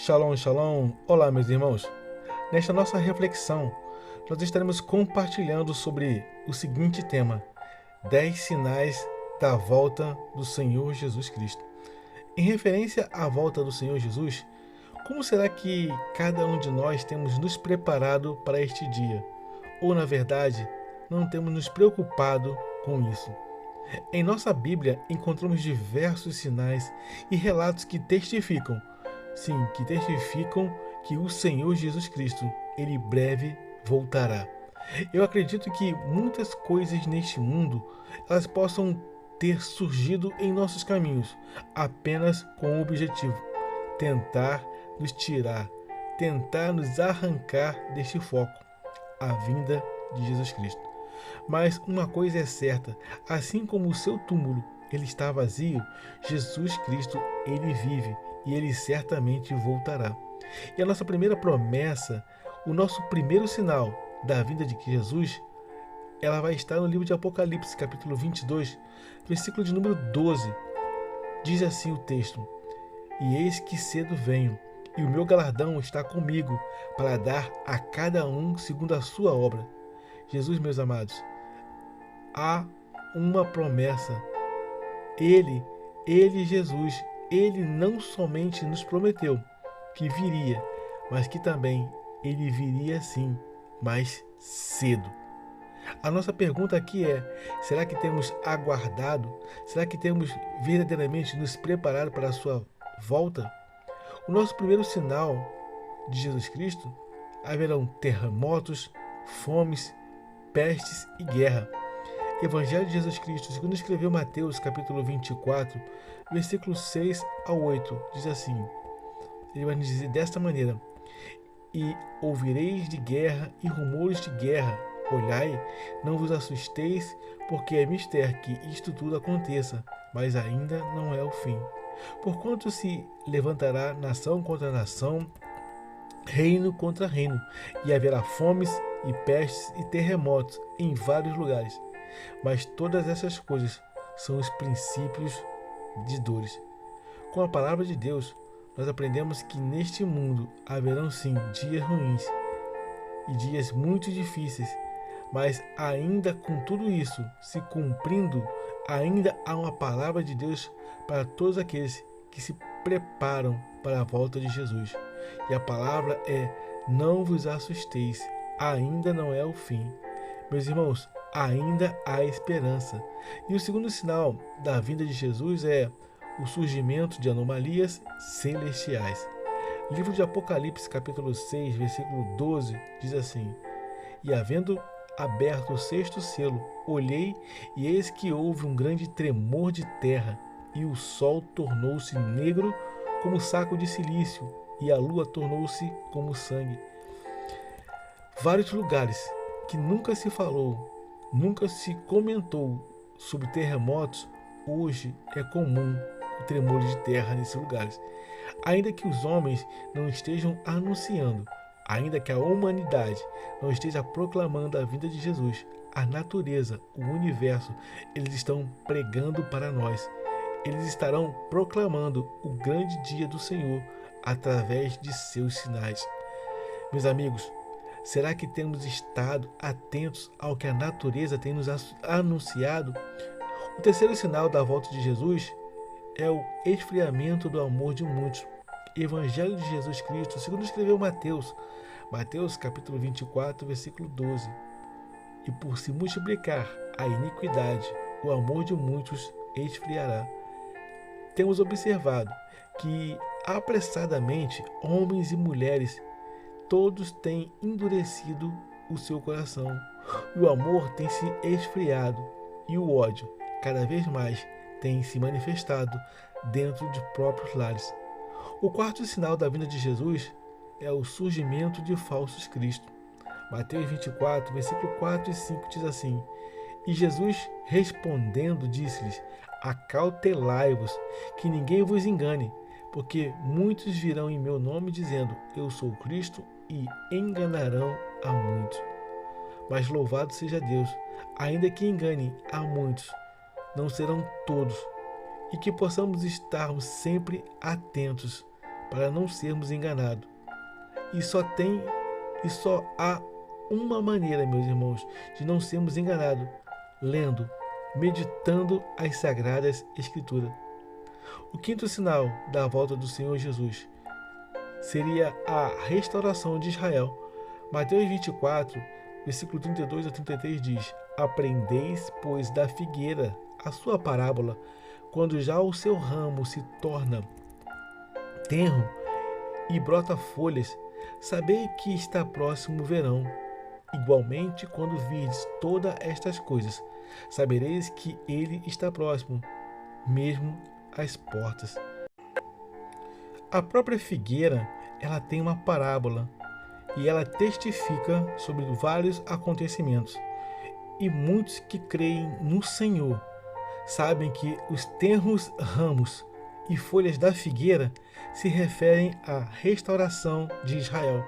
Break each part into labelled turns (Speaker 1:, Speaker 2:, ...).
Speaker 1: Shalom, shalom. Olá, meus irmãos. Nesta nossa reflexão, nós estaremos compartilhando sobre o seguinte tema: 10 sinais da volta do Senhor Jesus Cristo. Em referência à volta do Senhor Jesus, como será que cada um de nós temos nos preparado para este dia? Ou, na verdade, não temos nos preocupado com isso? Em nossa Bíblia, encontramos diversos sinais e relatos que testificam, que o Senhor Jesus Cristo, ele breve voltará. Eu acredito que muitas coisas neste mundo, elas possam ter surgido em nossos caminhos, apenas com o objetivo: tentar nos tirar, tentar nos arrancar deste foco, a vinda de Jesus Cristo. Mas uma coisa é certa: assim como o seu túmulo ele está vazio, Jesus Cristo ele vive e ele certamente voltará. E a nossa primeira promessa, o nosso primeiro sinal da vinda de Jesus, ela vai estar no livro de Apocalipse, capítulo 22, versículo de número 12. Diz assim o texto: E eis que cedo venho, e o meu galardão está comigo, para dar a cada um segundo a sua obra. Jesus, meus amados, há uma promessa. Jesus, ele não somente nos prometeu que viria, mas que também ele viria sim, mais cedo. A nossa pergunta aqui é: será que temos aguardado? Será que temos verdadeiramente nos preparado para a sua volta? O nosso primeiro sinal de Jesus Cristo: haverão terremotos, fomes, pestes e guerra. Evangelho de Jesus Cristo, segundo escreveu Mateus, capítulo 24, versículos 6 ao 8, diz assim: ele vai nos dizer desta maneira: E ouvireis de guerra e rumores de guerra. Olhai, não vos assusteis, porque é mister que isto tudo aconteça, mas ainda não é o fim. Porquanto se levantará nação contra nação, reino contra reino, e haverá fomes e pestes e terremotos em vários lugares. Mas todas essas coisas são os princípios de dores. Com a palavra de Deus, nós aprendemos que neste mundo haverão sim dias ruins e dias muito difíceis, mas ainda com tudo isso se cumprindo, ainda há uma palavra de Deus para todos aqueles que se preparam para a volta de Jesus. E a palavra é: não vos assusteis, ainda não é o fim. Meus irmãos, ainda há esperança. E o segundo sinal da vinda de Jesus é o surgimento de anomalias celestiais. Livro de Apocalipse, capítulo 6, versículo 12, diz assim: E havendo aberto o sexto selo, olhei, e eis que houve um grande tremor de terra, e o sol tornou-se negro como saco de cilício, e a lua tornou-se como sangue. Vários lugares que nunca se falou, nunca se comentou sobre terremotos, hoje é comum o tremor de terra nesses lugares. Ainda que os homens não estejam anunciando, ainda que a humanidade não esteja proclamando a vinda de Jesus, a natureza, o universo, eles estão pregando para nós. Eles estarão proclamando o grande dia do Senhor através de seus sinais. Meus amigos, será que temos estado atentos ao que a natureza tem nos anunciado? O terceiro sinal da volta de Jesus é o esfriamento do amor de muitos. Evangelho de Jesus Cristo, segundo escreveu Mateus, capítulo 24, versículo 12. E por se multiplicar a iniquidade, o amor de muitos esfriará. Temos observado que apressadamente homens e mulheres todos têm endurecido o seu coração. O amor tem se esfriado e o ódio cada vez mais tem se manifestado dentro de próprios lares. O quarto sinal da vinda de Jesus é o surgimento de falsos cristos. Mateus 24, versículo 4 e 5 diz assim: E Jesus respondendo disse-lhes: Acautelai-vos, que ninguém vos engane, porque muitos virão em meu nome dizendo: Eu sou Cristo, e enganarão a muitos. Mas louvado seja Deus, ainda que engane a muitos, não serão todos, e que possamos estarmos sempre atentos para não sermos enganados. E só há uma maneira, meus irmãos, de não sermos enganados: lendo, meditando as Sagradas Escrituras. O quinto sinal da volta do Senhor Jesus seria a restauração de Israel. Mateus 24, versículo 32 a 33 diz: Aprendeis, pois, da figueira a sua parábola, quando já o seu ramo se torna tenro e brota folhas, sabei que está próximo o verão. Igualmente, quando virdes todas estas coisas, sabereis que ele está próximo, mesmo às portas. A própria figueira, ela tem uma parábola e ela testifica sobre vários acontecimentos. E muitos que creem no Senhor sabem que os tenros ramos e folhas da figueira se referem à restauração de Israel.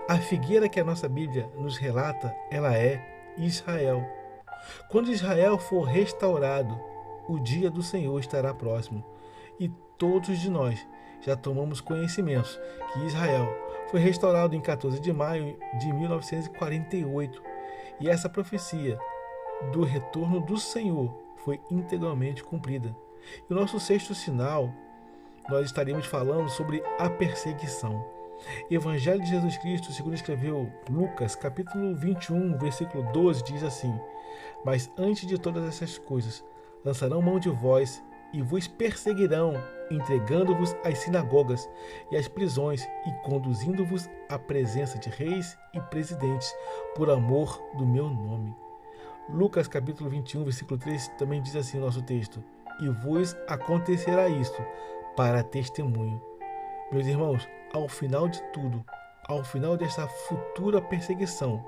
Speaker 1: A figueira que a nossa Bíblia nos relata, ela é Israel. Quando Israel for restaurado, o dia do Senhor estará próximo. E todos de nós já tomamos conhecimento que Israel foi restaurado em 14 de maio de 1948. E essa profecia do retorno do Senhor foi integralmente cumprida. E o nosso sexto sinal, nós estaremos falando sobre a perseguição. Evangelho de Jesus Cristo, segundo escreveu Lucas, capítulo 21, versículo 12, diz assim: Mas antes de todas essas coisas, lançarão mão de vós e vos perseguirão, entregando-vos às sinagogas e às prisões e conduzindo-vos à presença de reis e presidentes, por amor do meu nome. Lucas capítulo 21, versículo 3 também diz assim o nosso texto: E vos acontecerá isto para testemunho. Meus irmãos, ao final de tudo, ao final desta futura perseguição,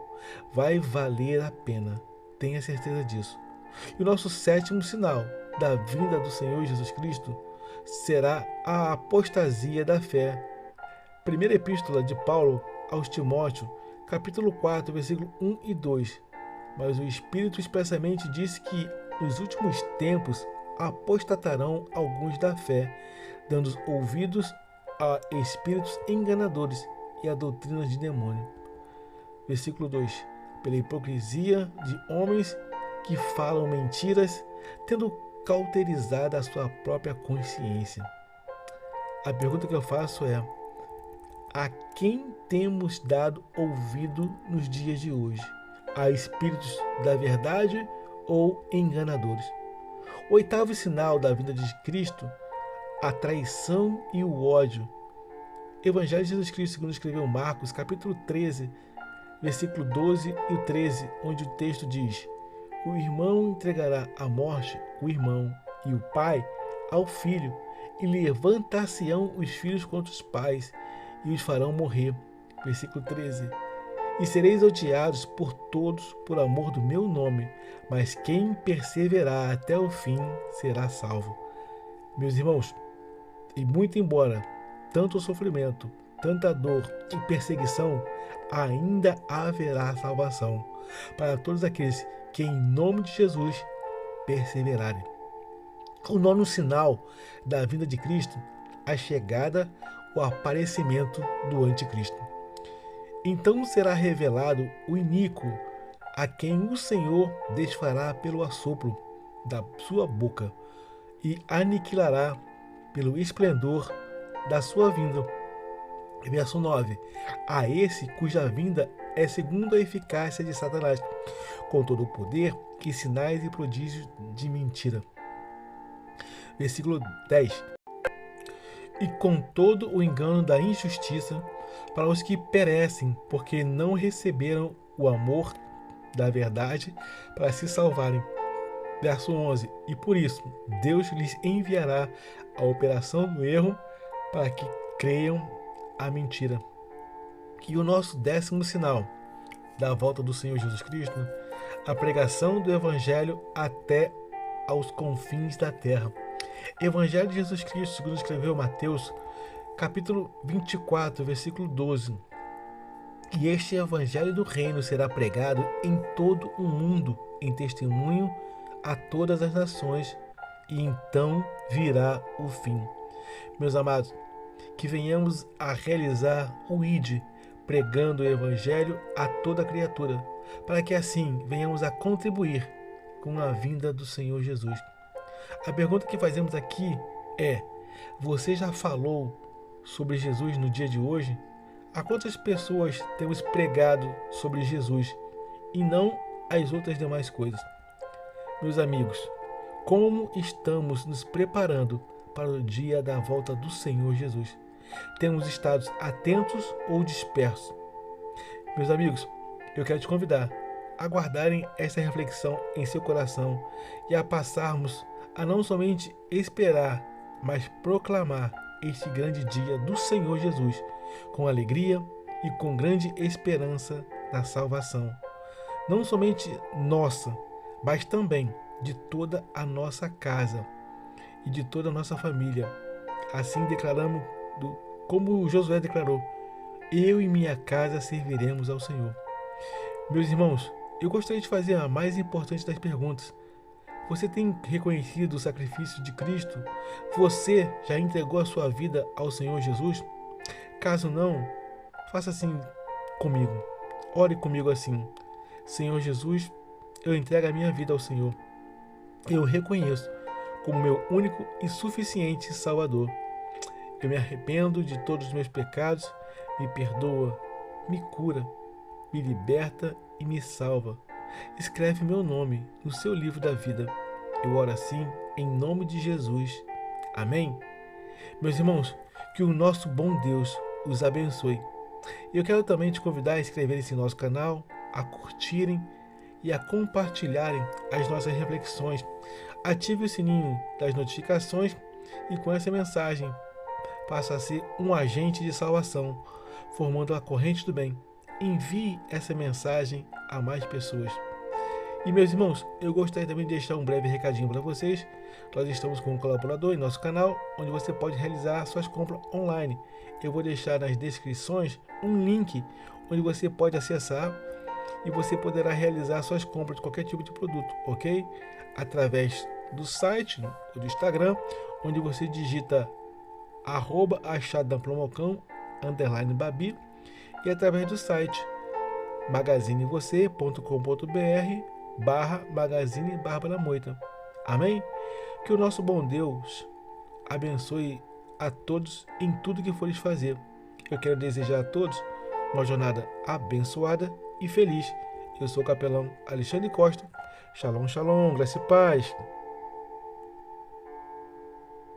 Speaker 1: vai valer a pena. Tenha certeza disso. E o nosso sétimo sinal da vinda do Senhor Jesus Cristo será a apostasia da fé. Primeira epístola de Paulo aos Timóteo, capítulo 4, versículo 1 e 2. Mas o Espírito expressamente disse que nos últimos tempos apostatarão alguns da fé, dando ouvidos a espíritos enganadores e a doutrinas de demônio. Versículo 2. Pela hipocrisia de homens que falam mentiras, tendo cauterizado a sua própria consciência. A pergunta que eu faço é: a quem temos dado ouvido nos dias de hoje? A espíritos da verdade ou enganadores? O oitavo sinal da vinda de Cristo, a traição e o ódio. Evangelho de Jesus Cristo, segundo escreveu Marcos, capítulo 13, versículo 12 e o 13, onde o texto diz: O irmão entregará à morte o irmão, e o pai ao filho, e levantar-se-ão os filhos contra os pais, e os farão morrer. Versículo 13. E sereis odiados por todos por amor do meu nome, mas quem perseverar até o fim será salvo. Meus irmãos, e muito embora tanto sofrimento, tanta dor e perseguição, ainda haverá salvação para todos aqueles que em nome de Jesus perseverarem. O nono sinal da vinda de Cristo, a chegada, o aparecimento do anticristo. Então será revelado o iníquo, a quem o Senhor desfará pelo assopro da sua boca e aniquilará pelo esplendor da sua vinda. Verso 9. A esse cuja vinda é segundo a eficácia de Satanás, com todo o poder e sinais e prodígios de mentira. Versículo 10. E com todo o engano da injustiça para os que perecem, porque não receberam o amor da verdade para se salvarem. Verso 11. E por isso Deus lhes enviará a operação do erro para que creiam a mentira. E o nosso décimo sinal da volta do Senhor Jesus Cristo, a pregação do Evangelho até aos confins da terra. Evangelho de Jesus Cristo, segundo escreveu Mateus, capítulo 24, versículo 12. E este Evangelho do Reino será pregado em todo o mundo, em testemunho a todas as nações, e então virá o fim. Meus amados, que venhamos a realizar o ID, pregando o Evangelho a toda criatura, para que assim venhamos a contribuir com a vinda do Senhor Jesus. A pergunta que fazemos aqui é: você já falou sobre Jesus no dia de hoje? A quantas pessoas temos pregado sobre Jesus e não as outras demais coisas? Meus amigos, como estamos nos preparando para o dia da volta do Senhor Jesus? Temos estado atentos ou dispersos? Meus amigos, eu quero te convidar a guardarem essa reflexão em seu coração e a passarmos a não somente esperar, mas proclamar este grande dia do Senhor Jesus com alegria e com grande esperança da salvação. Não somente nossa, mas também de toda a nossa casa e de toda a nossa família. Assim declaramos, como Josué declarou: eu e minha casa serviremos ao Senhor. Meus irmãos, eu gostaria de fazer a mais importante das perguntas. Você tem reconhecido o sacrifício de Cristo? Você já entregou a sua vida ao Senhor Jesus? Caso não, faça assim comigo. Ore comigo assim: Senhor Jesus, eu entrego a minha vida ao Senhor. Eu reconheço como meu único e suficiente Salvador. Eu me arrependo de todos os meus pecados, me perdoa, me cura, me liberta e me salva. Escreve meu nome no seu livro da vida. Eu oro assim em nome de Jesus. Amém? Meus irmãos, que o nosso bom Deus os abençoe. Eu quero também te convidar a inscrever-se em nosso canal, a curtirem e a compartilharem as nossas reflexões. Ative o sininho das notificações e com essa mensagem passa a ser um agente de salvação, formando a corrente do bem. Envie essa mensagem a mais pessoas. E meus irmãos, eu gostaria também de deixar um breve recadinho para vocês. Nós estamos com um colaborador em nosso canal, onde você pode realizar suas compras online. Eu vou deixar nas descrições um link onde você pode acessar e você poderá realizar suas compras de qualquer tipo de produto, ok? Através do site ou do Instagram, onde você digita @achadodamplomocão_babi e através do site magazinevocê.com.br/magazine Bárbara Moita. Amém? Que o nosso bom Deus abençoe a todos em tudo que fores fazer. Eu quero desejar a todos uma jornada abençoada e feliz. Eu sou o capelão Alexandre Costa. Shalom, shalom, graça e paz.